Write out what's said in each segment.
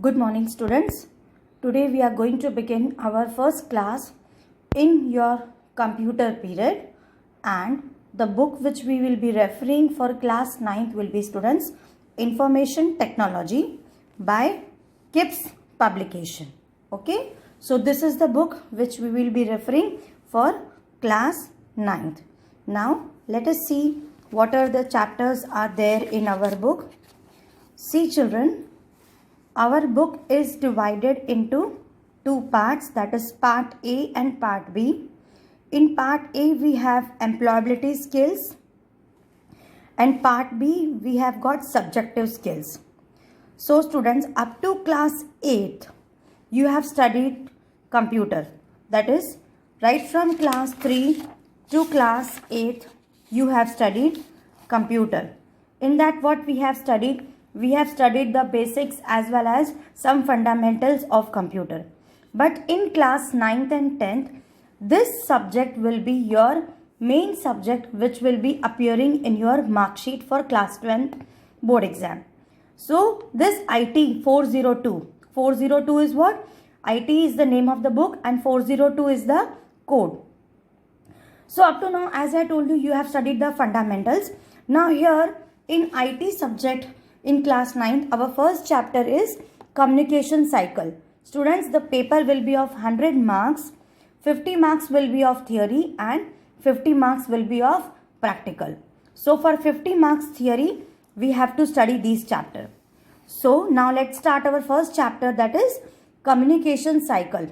Good morning, students. Today we are going to begin our first class in your computer period, and the book which we will be referring for class 9th will be, students, Information Technology by Kipps Publication. Okay, so this is the book which we will be referring for class 9th. Now let us see what are the chapters are there in our book. See, children, our book is divided into two parts, that is part A and part B. In part A we have employability skills, and part B we have got subjective skills. So students, up to class 8 you have studied computer, that is right from class 3 to class 8 you have studied computer. In that, what we have studied? We have studied the basics as well as some fundamentals of computer. But in class 9th and 10th, this subject will be your main subject which will be appearing in your mark sheet for class 12th board exam. So this IT 402 is what? IT is the name of the book and 402 is the code. So up to now, as I told you, you have studied the fundamentals. Now here in IT subject, in class 9th, our first chapter is communication cycle. Students, the paper will be of 100 marks. 50 marks will be of theory and 50 marks will be of practical. So for 50 marks theory, we have to study these chapters. So now let's start our first chapter, that is communication cycle.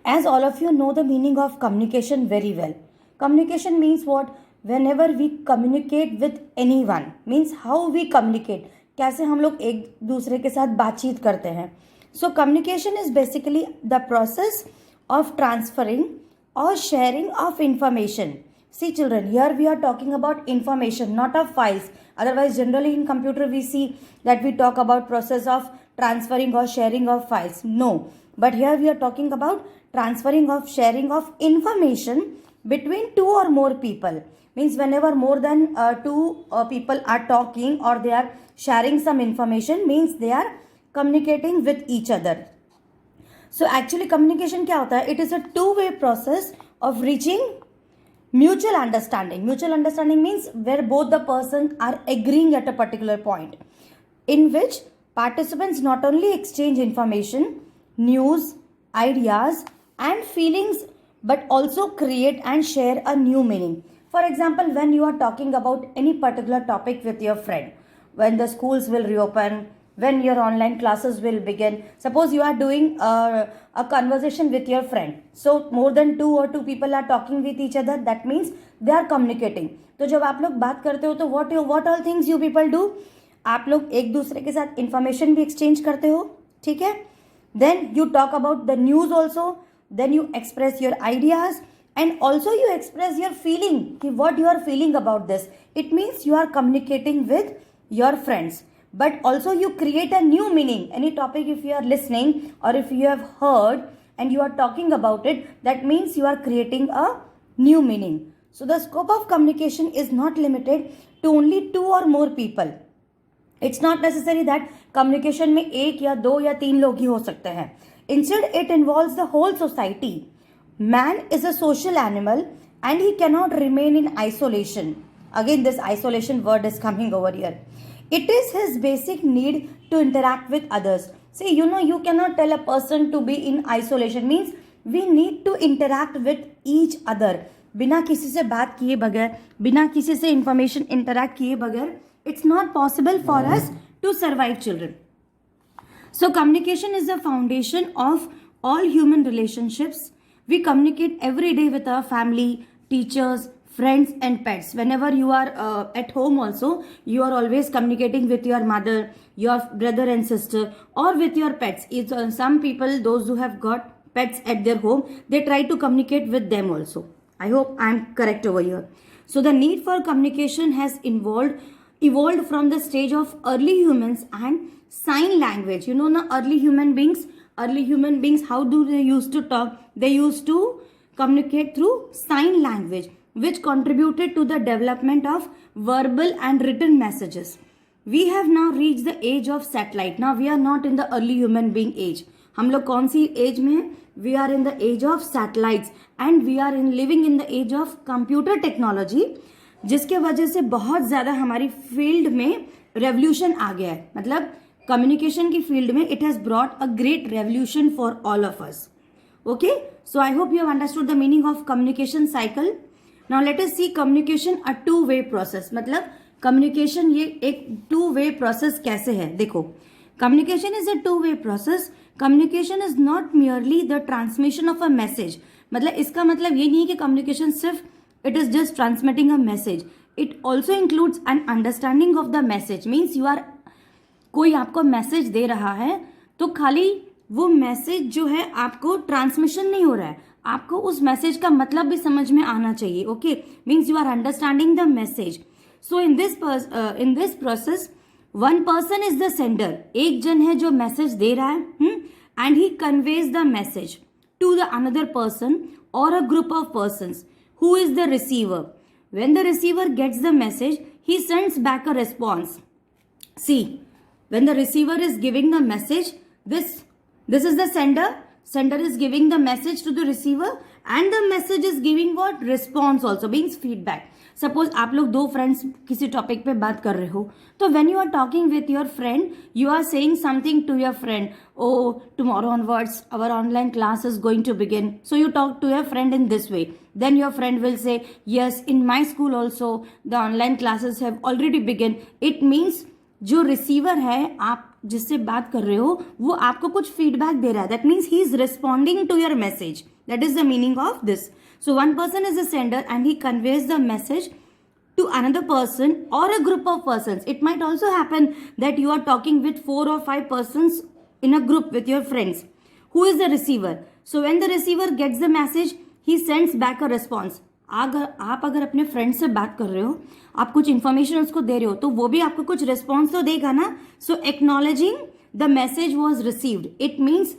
As all of you know the meaning of communication very well. Communication means what? Whenever we communicate with anyone, means how we communicate, कैसे हम लोग एक दूसरे के साथ बातचीत करते हैं. So communication is basically the process of transferring or sharing of information. See children, here we are talking about information, not of files. Otherwise generally in computer we see that we talk about process of transferring or sharing of files. No, but here we are talking about transferring of sharing of information between two or more people. Means whenever more than two people are talking or they are sharing some information, means they are communicating with each other. So actually communication क्या होता है? It is a two-way process of reaching mutual understanding. Mutual understanding means where both the persons are agreeing at a particular point, in which participants not only exchange information, news, ideas and feelings, but also create and share a new meaning. For example, when you are talking about any particular topic with your friend, when the schools will reopen, when your online classes will begin, suppose you are doing a conversation with your friend. So more than two people are talking with each other, that means they are communicating. तो जब आप लोग बात करते हो तो what all things you people do? आप लोग एक दूसरे के साथ information भी exchange करते हो, ठीक है? Then you talk about the news also, then you express your ideas, and also you express your feeling, what you are feeling about this. It means you are communicating with your friends. But also you create a new meaning. Any topic if you are listening or if you have heard and you are talking about it, that means you are creating a new meaning. So the scope of communication is not limited to only two or more people. It's not necessary that communication में एक या दो या तीन लोग ही हो सकते हैं. Instead, it involves the whole society. Man is a social animal and he cannot remain in isolation. Again, this isolation word is coming over here. It is his basic need to interact with others. See, you cannot tell a person to be in isolation. Means we need to interact with each other. बिना किसी से बात किए बगैर, बिना किसी से information interact किए बगैर, it's not possible for us to survive, children. So communication is the foundation of all human relationships. We communicate every day with our family, teachers, friends and pets. Whenever you are at home also, you are always communicating with your mother, your brother and sister, or with your pets. It's, some people, those who have got pets at their home, they try to communicate with them also. I hope I am correct over here. So the need for communication has evolved from the stage of early humans and sign language. Now early human beings, how do they used to talk? They used to communicate through sign language, which contributed to the development of verbal and written messages. We have now reach the age of satellite. Now we are not in the early human being age. हम लोग कौन सी age में हैं? We are in the age of satellites and we are in living in the age of computer technology, जिसके वजह से बहुत ज्यादा हमारी फील्ड में रेवोल्यूशन आ गया है. मतलब कम्युनिकेशन की फील्ड में it has brought a great revolution for all of us. Okay, so I hope you have understood the meaning of communication cycle. Now let us see communication a two way process. मतलब communication ये एक two way process कैसे है. देखो, communication is a two way process. Communication is not merely the transmission of a message. मतलब इसका मतलब ये नहीं है कि कम्युनिकेशन सिर्फ it is just transmitting a message. It also includes an understanding of the message. Means you are, कोई आपको मैसेज दे रहा है तो खाली वो मैसेज जो है आपको ट्रांसमिशन नहीं हो रहा है, आपको उस मैसेज का मतलब भी समझ में आना चाहिए. Okay, means you are understanding the message. So in this process one person is the sender. एक जन है जो मैसेज दे रहा है and he conveys the message to the another person or a group of persons who is the receiver. When the receiver gets the message he sends back a response. See, when the receiver is giving the message, this is the sender is giving the message to the receiver and the message is giving what? Response also, means feedback. Suppose आप लोग दो friends किसी topic पे बात कर रहे हो, तो when you are talking with your friend, you are saying something to your friend. Oh, tomorrow onwards our online class is going to begin. So you talk to your friend in this way. Then your friend will say, yes, in my school also the online classes have already begun. It means जो receiver है, आप जिससे बात कर रहे हो, वो आपको कुछ फीडबैक दे रहा है. That means he is responding to your message. That is the meaning of this. So one person is a sender and he conveys the message to another person or a group of persons. It might also happen that you are talking with 4 or 5 persons in a group with your friends. Who is the receiver? So when the receiver gets the message, he sends back a response. आप अगर अपने friend से बात कर रहे हो, आप कुछ इंफॉर्मेशन उसको दे रहे हो, तो वो भी आपको कुछ रिस्पॉन्स तो देगा ना. So acknowledging the message was received. It means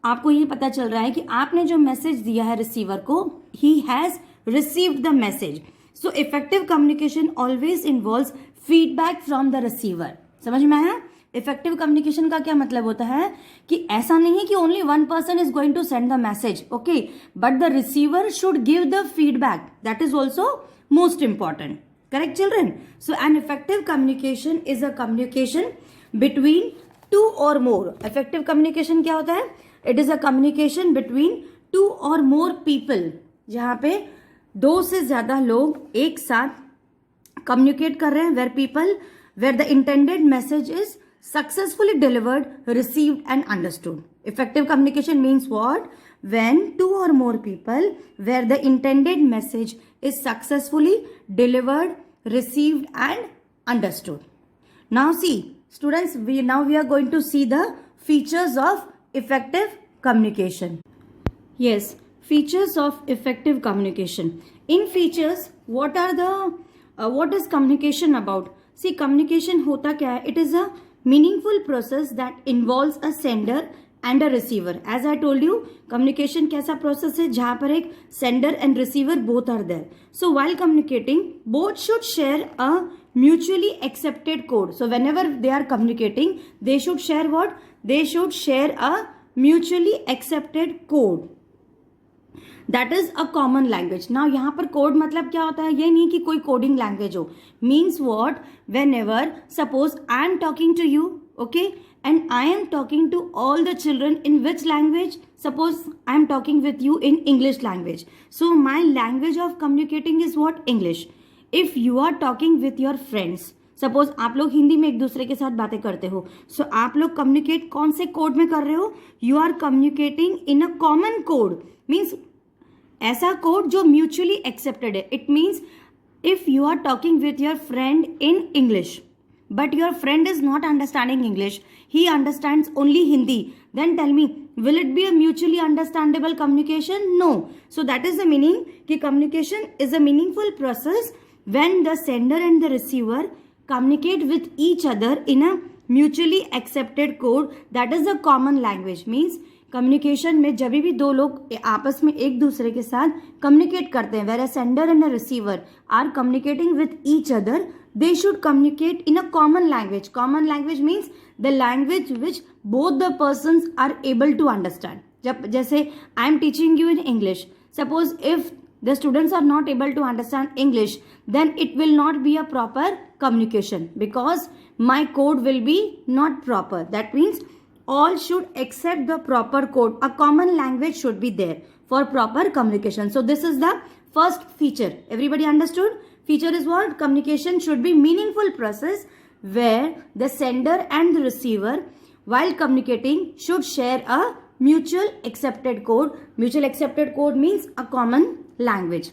आपको ये पता चल रहा है कि आपने जो मैसेज दिया है रिसीवर को, he has received the message. So effective communication always involves feedback from the receiver. समझ में आया? इफेक्टिव कम्युनिकेशन का क्या मतलब होता है कि ऐसा नहीं है कि only one person is going to send the message, okay, but the receiver should give the feedback. That is also most important. Correct children? So an effective communication is a communication between two or more. Effective communication क्या होता है? It is a communication between two or more people, जहां पे दो से ज्यादा लोग एक साथ कम्युनिकेट कर रहे हैं, where the intended message is successfully delivered, received and understood. Effective communication means what? When two or more people where the intended message is successfully delivered, received and understood. Now see students, we are going to see the features of effective communication. Yes, features of effective communication. In features, what is communication about? See, communication होता क्या है? It is a meaningful process that involves a sender and a receiver. As I told you, communication कैसा process है जहां पर एक sender and receiver both are there. So while communicating, both should share a mutually accepted code. So whenever they are communicating, they should share what? They should share a mutually accepted code. That is a common language. Now यहाँ पर code मतलब क्या होता है? ये नहीं कि कोई कोडिंग लैंग्वेज हो. Means what? Whenever suppose I am talking to you, okay, and I am talking to all the children in which language? Suppose I am talking with you in English language. So my language of communicating is what? English. If you are talking with your friends, suppose आप लोग हिंदी में एक दूसरे के साथ बातें करते हो, सो आप लोग कम्युनिकेट कौन से कोड में कर रहे हो? You are communicating in a common code. Means ऐसा कोड जो म्यूचुअली एक्सेप्टेड है. It means if you are talking with your friend in English but your friend is not understanding English, he understands only Hindi, then tell me, will it be a mutually understandable communication? No. So that is the meaning कि communication is a meaningful process when the sender and the receiver communicate with each other in a mutually accepted code, that is a common language. Means communication में जब भी दो लोग आपस में एक दूसरे के साथ कम्युनिकेट करते हैं, where a sender and a receiver are communicating with each other, they should communicate in a common language. Common language means the language which both the persons are able to understand. जब जैसे I am teaching you in English. Suppose if the students are not able to understand English, then it will not be a proper communication because my code will be not proper. That means all should accept the proper code. A common language should be there for proper communication. So this is the first feature. Everybody understood? Feature is what? Communication should be meaningful process where the sender and the receiver while communicating should share a mutual accepted code. Mutual accepted code means a common language.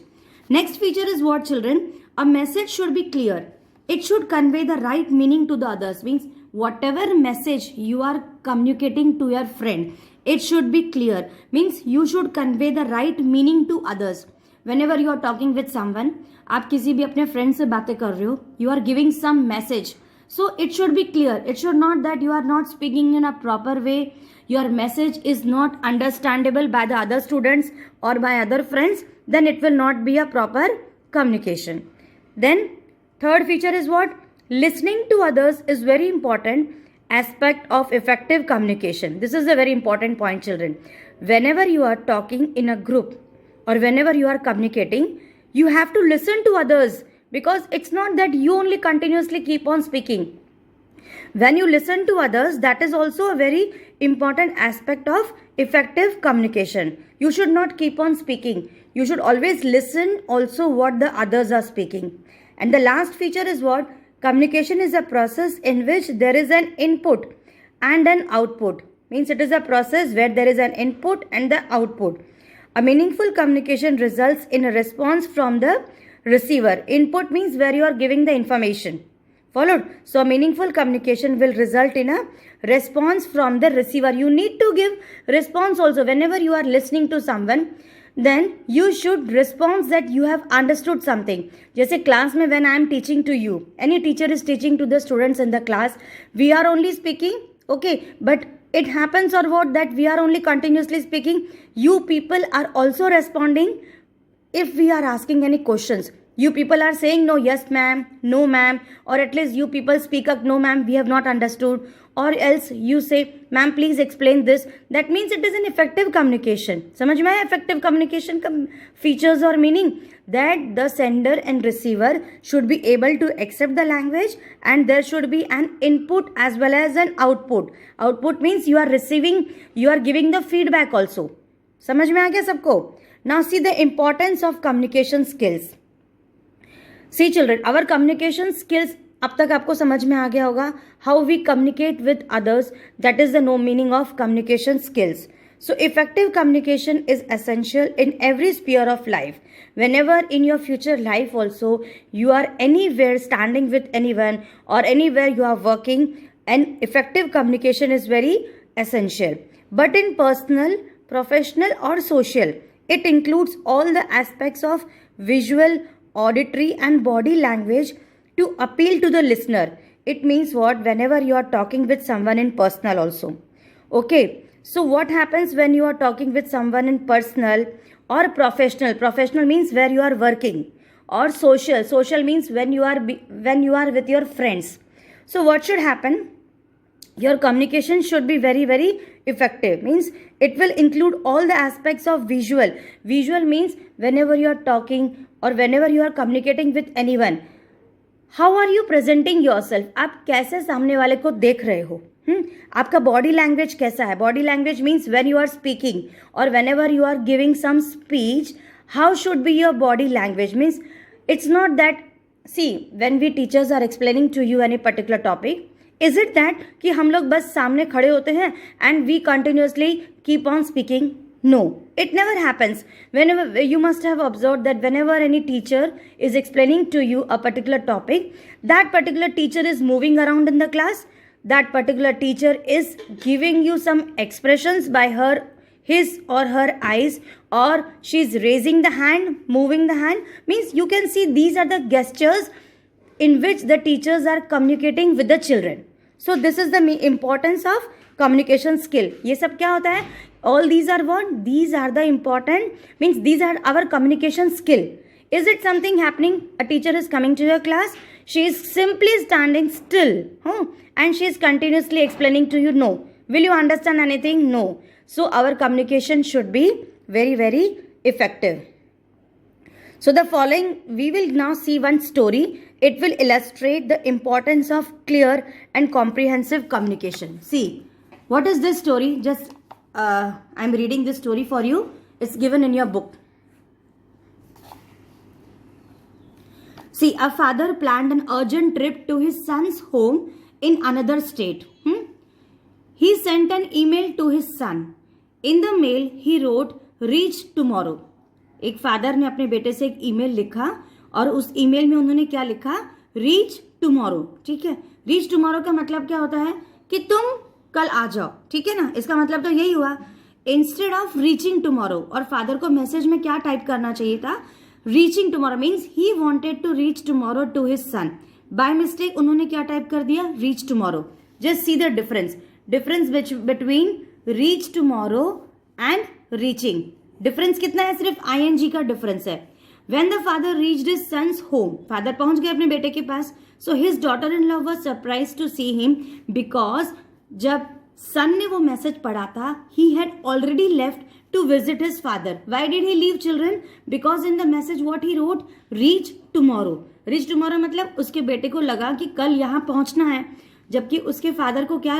Next feature is what, children? A message should be clear. It should convey the right meaning to the others. Means whatever message you are communicating to your friend, it should be clear. Means you should convey the right meaning to others. Whenever you are talking with someone, आप किसी भी अपने friend से बातें कर रहे हो, you are giving some message. So it should be clear. It should not that you are not speaking in a proper way. Your message is not understandable by the other students or by other friends. Then it will not be a proper communication. Then third feature is what? Listening to others is very important aspect of effective communication. This is a very important point, children. Whenever you are talking in a group or whenever you are communicating, you have to listen to others because it's not that you only continuously keep on speaking. When you listen to others, that is also a very important aspect of effective communication. You should not keep on speaking. You should always listen also what the others are speaking. And the last feature is what? Communication is a process in which there is an input and an output. Means it is a process where there is an input and the output. A meaningful communication results in a response from the receiver. Input means where you are giving the information. Followed? So a meaningful communication will result in a response from the receiver. You need to give response also. Whenever you are listening to someone, then you should respond that you have understood something. जैसे class में when I am teaching to you, any teacher is teaching to the students in the class, we are only speaking, okay, but it happens or what that we are only continuously speaking. You people are also responding if we are asking any questions. You people are saying no, yes ma'am, no ma'am, or at least you people speak up, no ma'am, we have not understood, or else you say ma'am please explain this. That means it is an effective communication. समझ में आया effective communication का features or meaning? That the sender and receiver should be able to accept the language and there should be an input as well as an output. Output means you are receiving, you are giving the feedback also. समझ में आ गया सबको? Now see the importance of communication skills. See children, our communication skills अब तक आपको समझ में आ गया होगा. How we communicate with others, that is the no meaning of communication skills. So effective communication is essential in every sphere of life. Whenever in your future life also you are anywhere standing with anyone or anywhere you are working, an effective communication is very essential. But in personal, professional or social, it includes all the aspects of visual, auditory and body language to appeal to the listener. It means what? Whenever you are talking with someone in personal also. Okay. So what happens when you are talking with someone in personal or professional? Professional means where you are working, or social. Social means when you are with your friends. So what should happen? Your communication should be very, very effective. Means it will include all the aspects of visual. Visual means whenever you are talking or whenever you are communicating with anyone, how are you presenting yourself? आप कैसे सामने वाले को देख रहे हो? आपका body language कैसा है? Body language means when you are speaking or whenever you are giving some speech, how should be your body language? Means it's not that, see when we teachers are explaining to you any particular topic, is it that कि हम लोग बस सामने खड़े होते हैं and we continuously keep on speaking? No, it never happens. Whenever you must have observed that whenever any teacher is explaining to you a particular topic, that particular teacher is moving around in the class. That particular teacher is giving you some expressions by his or her eyes, or she's raising the hand, moving the hand. Means you can see these are the gestures in which the teachers are communicating with the children. So this is the importance of communication skill. ये सब क्या होता है? All these are what? These are the important, means these are our communication skill. Is it something happening? A teacher is coming to your class, She is simply standing still, and she is continuously explaining to you, no. Will you understand anything? No. So our communication should be very, very effective. So the following, we will now see one story. It will illustrate the importance of clear and comprehensive communication. See, what is this story? Just I'm reading this story for you. It's given in your book. See, a father planned an urgent trip to his son's home in another state. He sent an email to his son. In the mail, he wrote, "Reach tomorrow." एक father ने अपने बेटे से एक email लिखा और उस email में उन्होंने क्या लिखा? Reach tomorrow. ठीक है, रीच टुमारो का मतलब क्या होता है? कि तुम कल आ जाओ. ठीक है ना, इसका मतलब तो यही हुआ. इंस्टेड ऑफ रीचिंग टुमारो, और फादर को मैसेज में क्या टाइप करना चाहिए था? Reaching tomorrow means he wanted to reach tomorrow to his son. By mistake उन्होंने क्या टाइप कर दिया? Reach tomorrow. Just see the difference between reach tomorrow and reaching. Difference कितना है? सिर्फ आईएनजी का डिफरेंस है. When the father reached his son's home, father पहुंच गए अपने बेटे के पास. So his daughter in law was surprise to see him, because जब सन ने वो मैसेज पढ़ा था, he had already left to visit his father. Why did he leave, children? Because in the message what he wrote, reach tomorrow. Reach tomorrow मतलब उसके बेटे को लगा कि कल यहाँ पहुंचना है, जबकि उसके फादर को क्या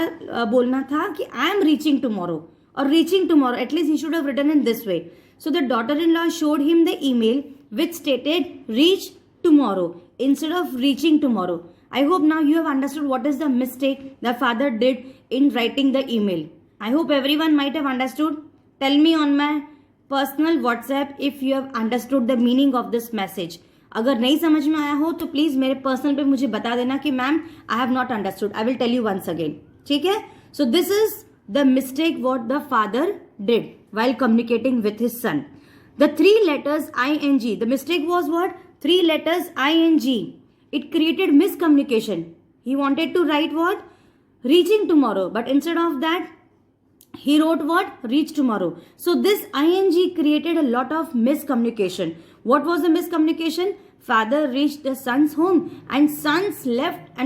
बोलना था कि I am reaching tomorrow or reaching tomorrow. At least he should have written in this way. So the daughter-in-law showed him the email which stated reach tomorrow instead of reaching tomorrow. I hope now you have understood what is the mistake the father did in writing the email. I hope everyone might have understood. Tell me on my personal WhatsApp if you have understood the meaning of this message. अगर नहीं समझ में आया हो तो please मेरे personal पे मुझे बता देना कि ma'am I have not understood. I will tell you once again. ठीक है. So this is the mistake what the father did while communicating with his son. The 3 letters ing. The mistake was what? 3 letters ing. It created miscommunication. He wanted to write what? Reaching tomorrow, but instead of that he wrote what? Reach tomorrow. So this ing created a lot of miscommunication. What was the miscommunication? Father reached the son's home and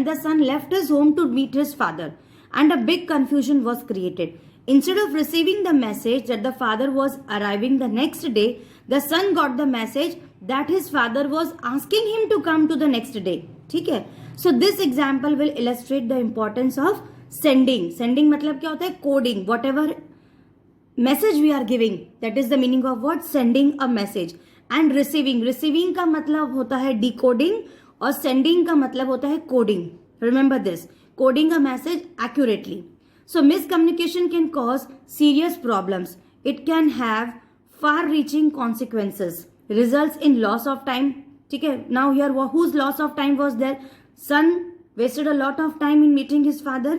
the son left his home to meet his father, and a big confusion was created. Instead of receiving the message that the father was arriving the next day, the son got the message that his father was asking him to come to the next day. ठीक है. So this example will illustrate the importance of sending. Sending मतलब क्या होता है? Coding. Whatever message we are giving, that is the meaning of what? Sending a message. And receiving. Receiving का मतलब होता है decoding और sending का मतलब होता है coding. Remember this. Coding a message accurately. So miscommunication can cause serious problems. It can have far-reaching consequences. Results in loss of time. ठीक है. Now here whose loss of time was there? Son wasted a lot of time in meeting his father.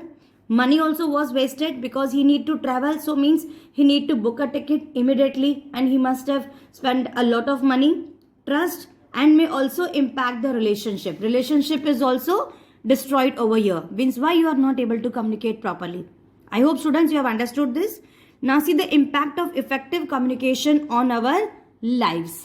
Money also was wasted because he need to travel. So means he need to book a ticket immediately and he must have spent a lot of money. Trust and may also impact the relationship. Relationship is also destroyed over here. Means why you are not able to communicate properly. I hope students you have understood this. Now see the impact of effective communication on our lives.